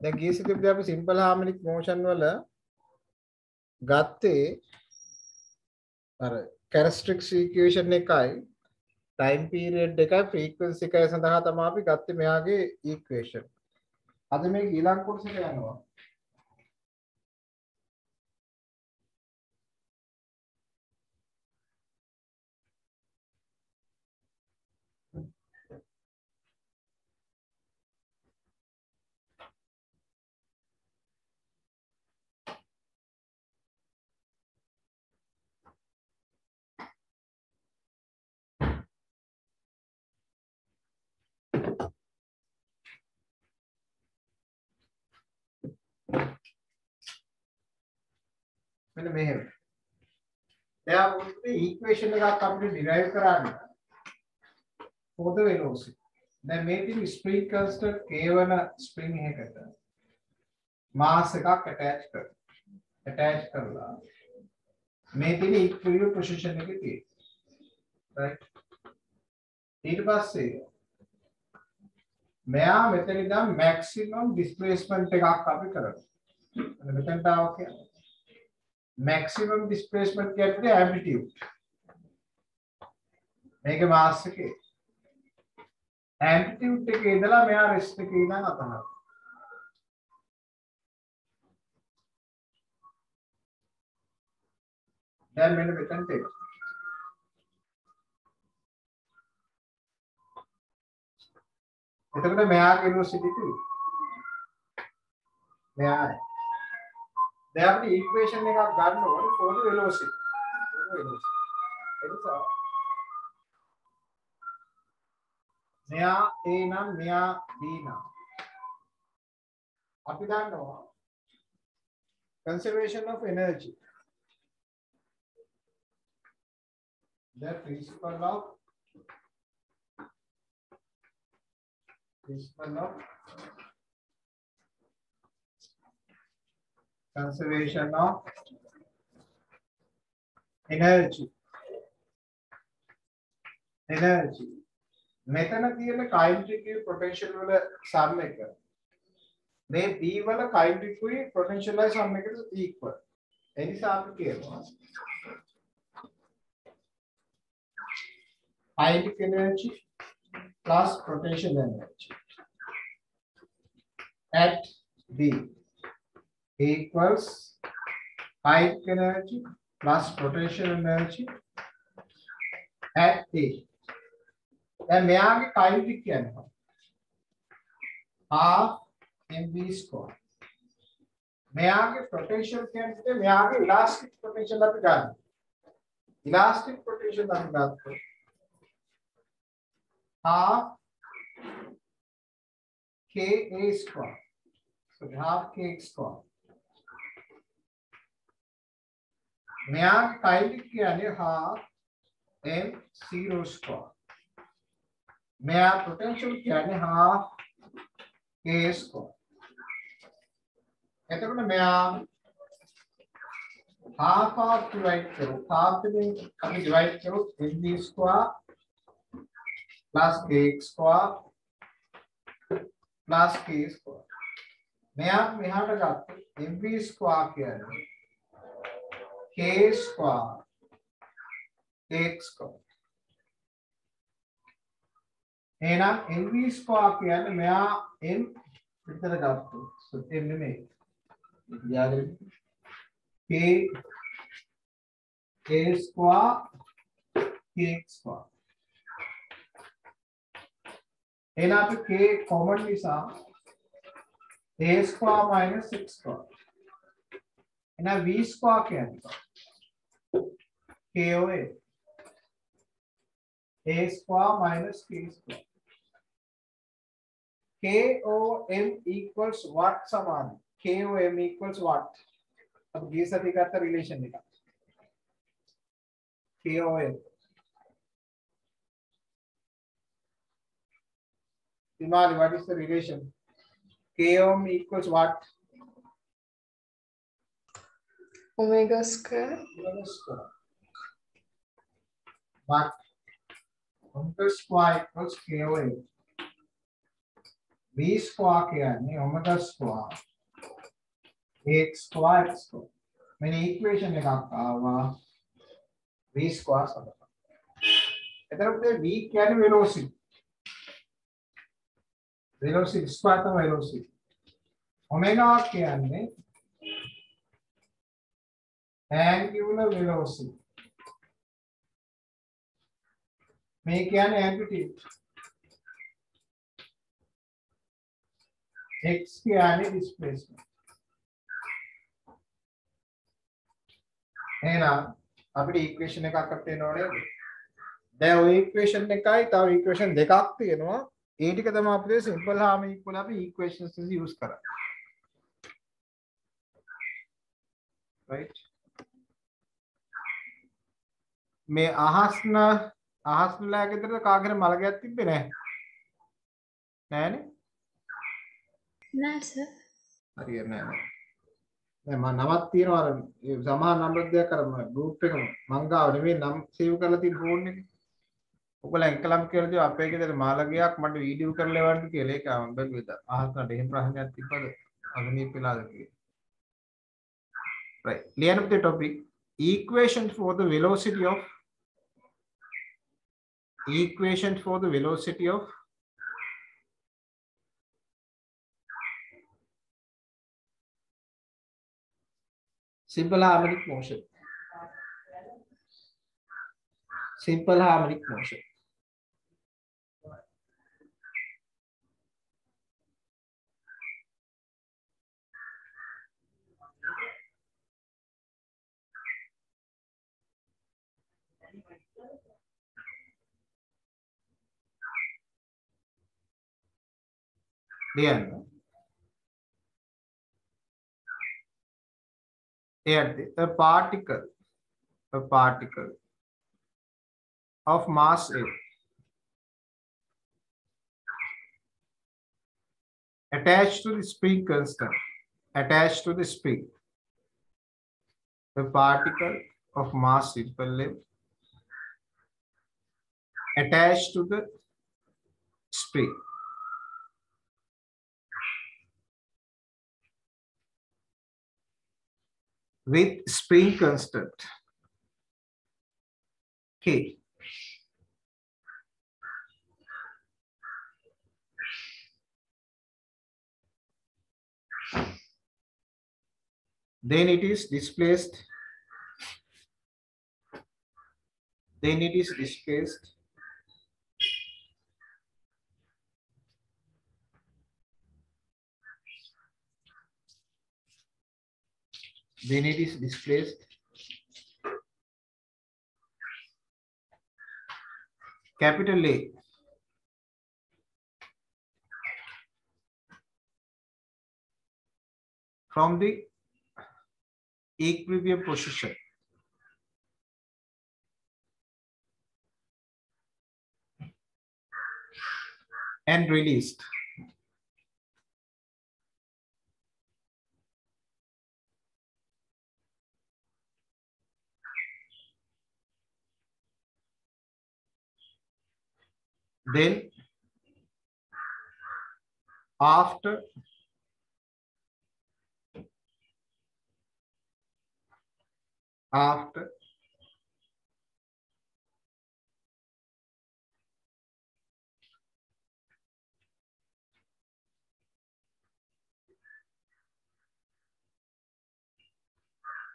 දැන් ගිය සිදුවේදී අපි සිම්පල් හාමනික් මෝෂන් වල ගත්තේ අර කැරක්ටරිස්ටික්ස් ඉක්වේෂන් එකයි ටයිම් පීරියඩ් එකයි ෆ්‍රීකවන්සි එකයි සඳහා තමයි අපි ගත්තේ මෙයාගේ ඉක්වේෂන්. අද මේ ඊළඟ කොටසට යනවා. මෙන්න මෙහෙම. දැන් මේ ඉක්වේෂන් එකක් අපිට ඩිරයිව් කරන්න for the velocity. දැන් මේ තියෙන ස්ප්‍රින්ග් කන්ස්ටන්ට් k වන ස්ප්‍රින්ග් එකකට මාස් එකක් ඇටච් කරලා මේ තියෙන ඉක්විලිබ්‍රියම් පොසිෂන් එකේ තියෙනවා. right? ඊට පස්සේ මෙයා මෙතන ඉඳන් මැක්සිමම් ඩිස්ප්ලේස්මන්ට් එකක් අපි කරනවා. මෙතනට ආව කියන්නේ maximum displacement කියන්නේ amplitude. මේක මාස් එකේ amplitude එකේ ඉඳලා මෙයා rest එකේ ඉඳන් අතහරිනවා. දැන් මෙන්න මෙතනට එන්න. එතකොට මෙයාගේ velocity කිව්වේ මෙයා දැන් අපිට ඉක්වේෂන් එකක් ගන්න ඕනේ for the velocity. එනිසා මෙයා A නම් මෙයා B නම් අපි දන්නවා conservation of energy. The principle of conservation of energy. මෙතන තියෙන kinetic potential වල sum එක මේ B වල kinetic potential වල sum එකට equal. ඒ නිසා අපි කියනවා kinetic energy plus potential energy at B equals kinetic energy plus potential energy at A. දැන් මෙයාගේ kinetic කියන්නේ half mv square. මෙයාගේ potential කියන්නේ මෙයාගේ elastic potential අපි ගන්න. elastic potential අපි ගත්තොත් half ka square. So half k square. මෙයාගේ kinetic කියන්නේ half m0 square. मेरा पोटेंशियल क्या है हाफ k स्क्वायर ऐसे बोले मैं हाफ ऑफ डिवाइड करो हाफ में कभी डिवाइड करो mv square plus k square plus k square मैं यहाँ लगा mv स्क्वायर क्या है k स्क्वायर k स्क्वायर එහෙනම් mv ස්ක්වයර් කියන්නේ මෙයා m විතර ගත්තොත් so m නෙමෙයි යාගෙන k a square k square එහෙනම් අපි k කොමන් නිසා a ස්ක්වයර් minus 6 ස්ක්වයර් එහෙනම් v ස්ක්වයර් කියන්නේ koa a square minus k square KOM equals what समान KOM equals what अब ये सभी का रिलेशन निकाल KOM Himali what is the relation KOM equals what omega square but omega square equals KOM v square කියන්නේ omega square x square x square මෙන්න equation එකක් ආවා v square සඳහා. එතකොට v කියන්නේ velocity. velocity square තමයි velocity. omega කියන්නේ angular velocity. මේ කියන්නේ amplitude. x කියන්නේ displacement. එහෙනම් අපිට equation එකක් අපිට එනවා නේද? දැන් ওই equation එකයි තව equation දෙකක් තියෙනවා. ඒ ටික තමයි අපිට simple harmonic වල අපි equations use කරන්නේ. right? මේ අහස්නලා ගෙදර කාගෙන මලගයක් තිබ්බේ නැහැ. නෑනේ? නෑ සර්. හරියට නෑ. දැන් මම නමක් තියනවා අර සමහර නම්බර් දෙයක් කරම group එකම මං ගාව නෙමෙයි නම් සේව් කරලා තියෙන ෆෝන් එකේ. ඔයගොල්ලෝ එක්කලම් කියලා දිව අපේ ගෙදර මාළගයක් මට වීඩියෝ කරලා එවන්න කියලා ඒක මම බැලුවා. අහස්නට එහෙම ප්‍රශ්නයක් තිබ්බද? අගනීප වෙලාද කියලා. right. Clear up the topic. Equation for the velocity of simple harmonic motion. Simple harmonic motion. A particle of mass A attached to the spring constant, attached to the spring. A particle of mass equal attached to the spring. With spring constant K. Then it is displaced. Then it is displaced capital A from the equilibrium position and released. Then after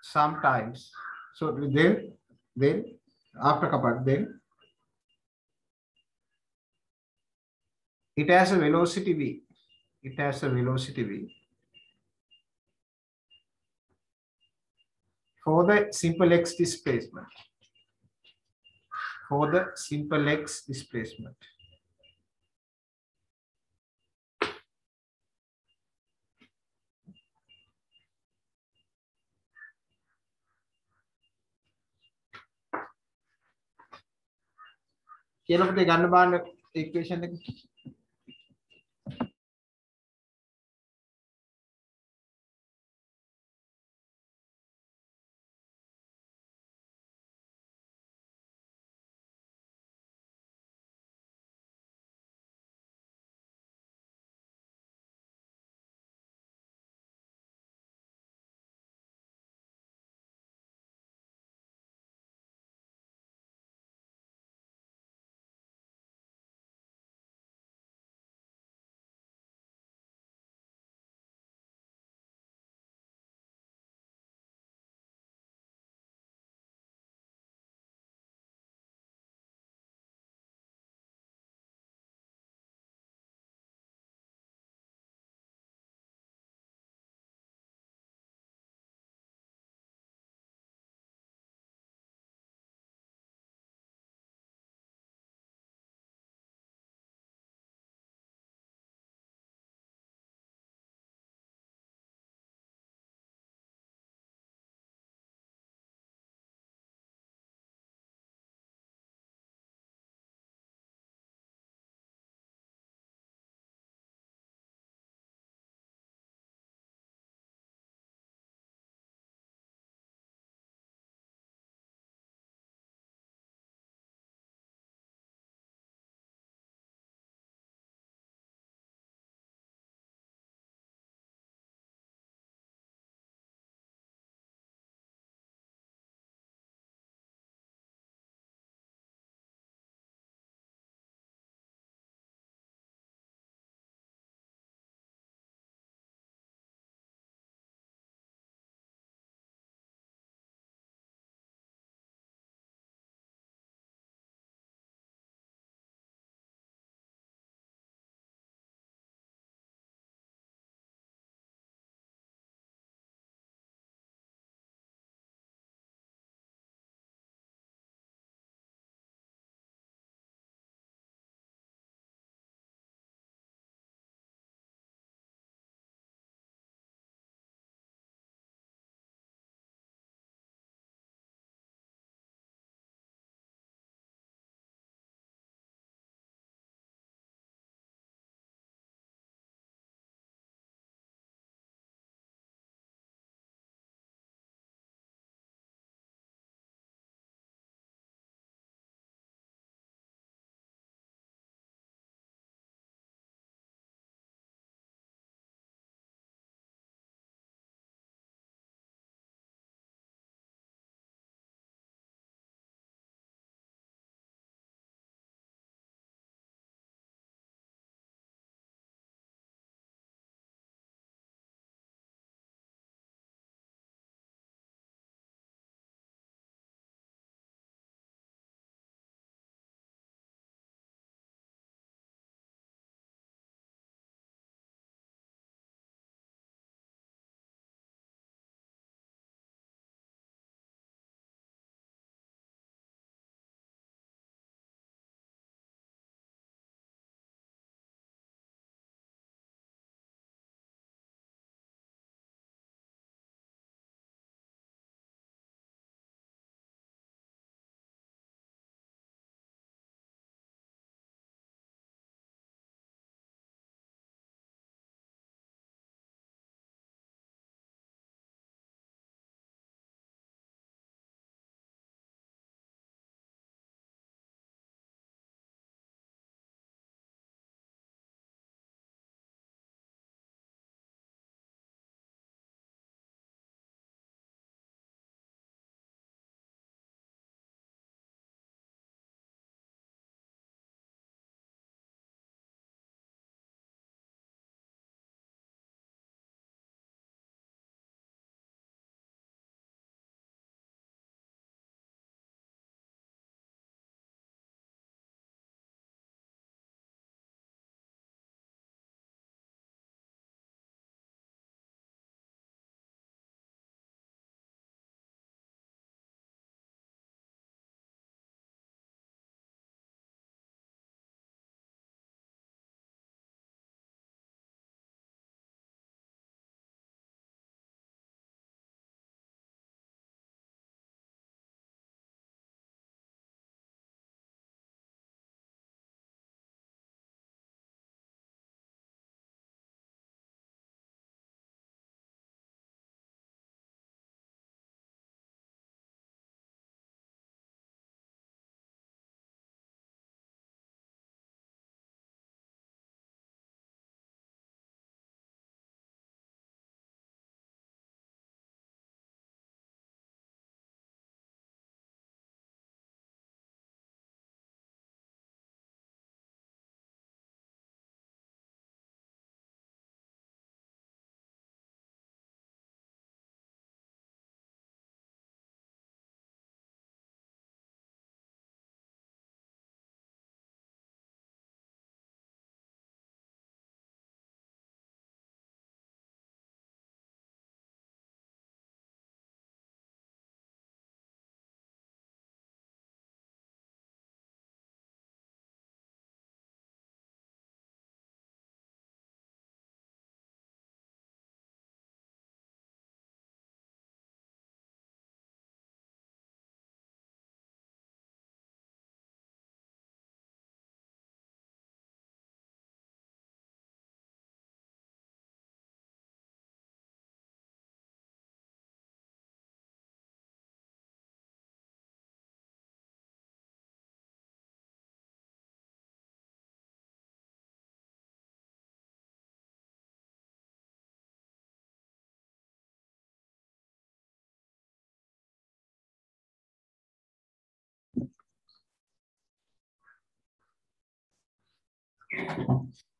sometimes, so then after couple, then it has a velocity v. It has a velocity v for the simple x displacement. For the simple x displacement. කියලා පුතේ ගන්න බාන්න equation එක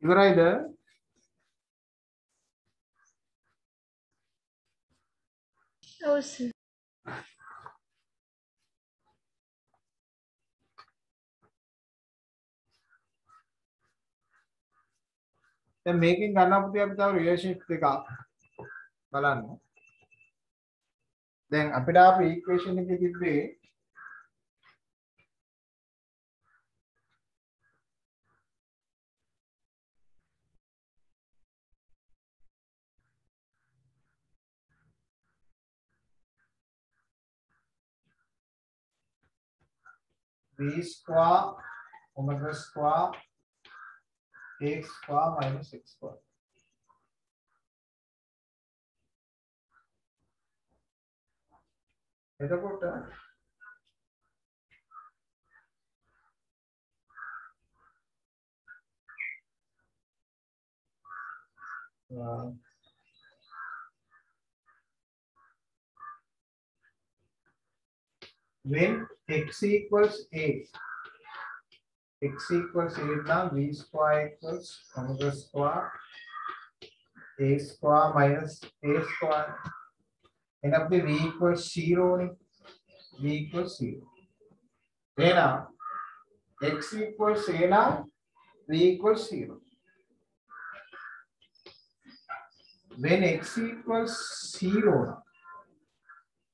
ඉවරයිද? ඔව් sir. දැන් මේකෙන් ගන්න පුතේ අපි තව රිලේෂන්ෂිප් එකක් බලන්න. දැන් අපිට ආපු ඉක්වේෂන් එකේ තිබ්බේ v square omega square x square minus x square. එතකොට when x equals 8 now v square equals omega square a square minus a square. And up to v equals 0. V equals 0. Then now x equals a now v equals 0. When x equals 0 now,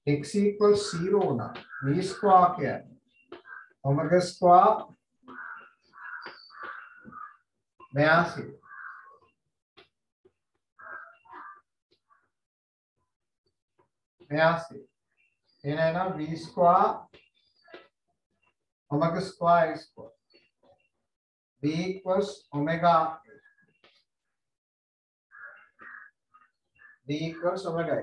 x equals 0 now, v square क्या है? Omega square 82. ये ना v square omega square a square. v equals omega. v equals omega.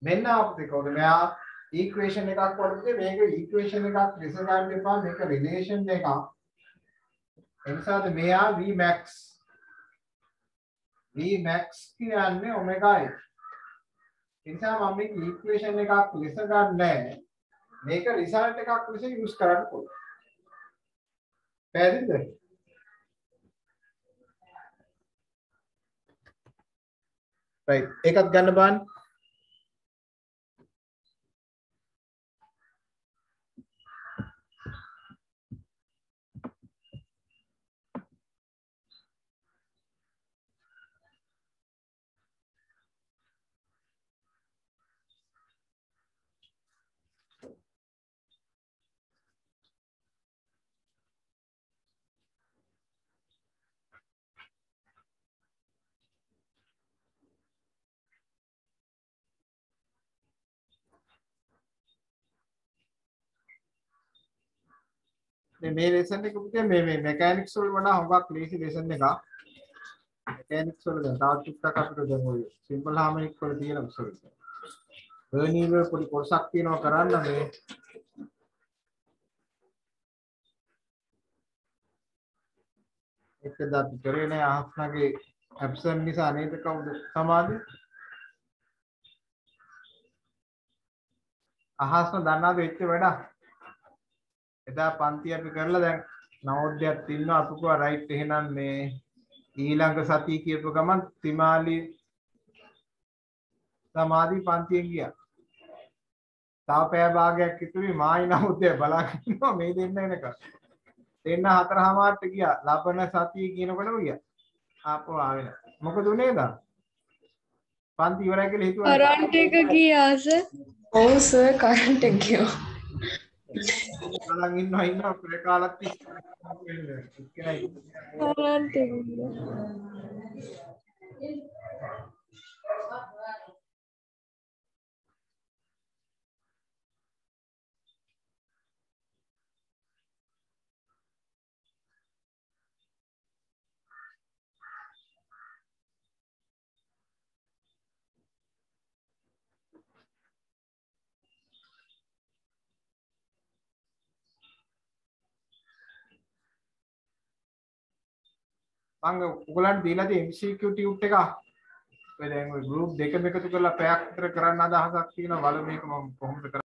මෙන්න අපිට කොහොමද මෙයා equation එකක් වඩේ මේක ඉක්වේෂන් එකක් ලෙස ගන්න එපා මේක රිලේෂන් එකක් එනිසාද මෙයා v max කියන්නේ omega x එනිසා මම මේක ඉක්වේෂන් එකක් ලෙස ගන්නෑ මේක රිසල්ට් එකක් ලෙස යූස් කරන්න පුළුවන් පැහැදිලිද right ඒකත් ගන්න බලන්න මේ ලෙසන් එක පුතේ මේ මෙකැනික්ස් වල වඩා හුඟක් ලේසි ලෙසන් එකක් මෙකැනික්ස් වල දැන් තවත් ටිකක් අපිට දැන් ඔය සිම්පල් හාමනික් වල තියෙන සෝරි වර්නියර් වල පොඩි කොටසක් තියෙනවා කරන්න මේ එකද අපි කරේ නෑ අහස්නගේ ඇබ්සන්ට් නිසා නේද කවුද සමාධි අහස්න දන්නාද වෙච්ච වැඩ එදා පන්ති අපි කරලා දැන් නවෝදයක් ඉන්නවා අපි කිව්වා රයිට් එහෙනම් මේ ඊළඟ සතිය කියපු ගමන් තිමාලි සමාධි පන්තියෙන් ගියා. තව පැය භාගයක් ඉතුරුයි මායි නවෝදය බලාගෙන ඉන්නවා මේ දෙන්න එනකම්. දෙන්න 4:00ට ගියා. ලබන සතිය කියනකොටම ගියා. ආපහු ආවේ නැහැ. මොකද උනේ දා? පන්ති ඉවරයි කියලා හිතුවා. කරන්ට් එක ගියා සර්. ඔව් සර් කරන්ට් එක ගියා. බලන් ඉන්නවා ප්‍රේකාලක් තිස්සේ. කරන්ට් එක ගියා. මම ඔයගලන්ට දීලා තියෙන MCQ ටියුට් එක ඔය දැන් ඔය ගෲප් දෙකම එකතු කරලා පැයක් විතර කරන්න අදහසක් තියෙනවා බලමු මේක මම කොහොමද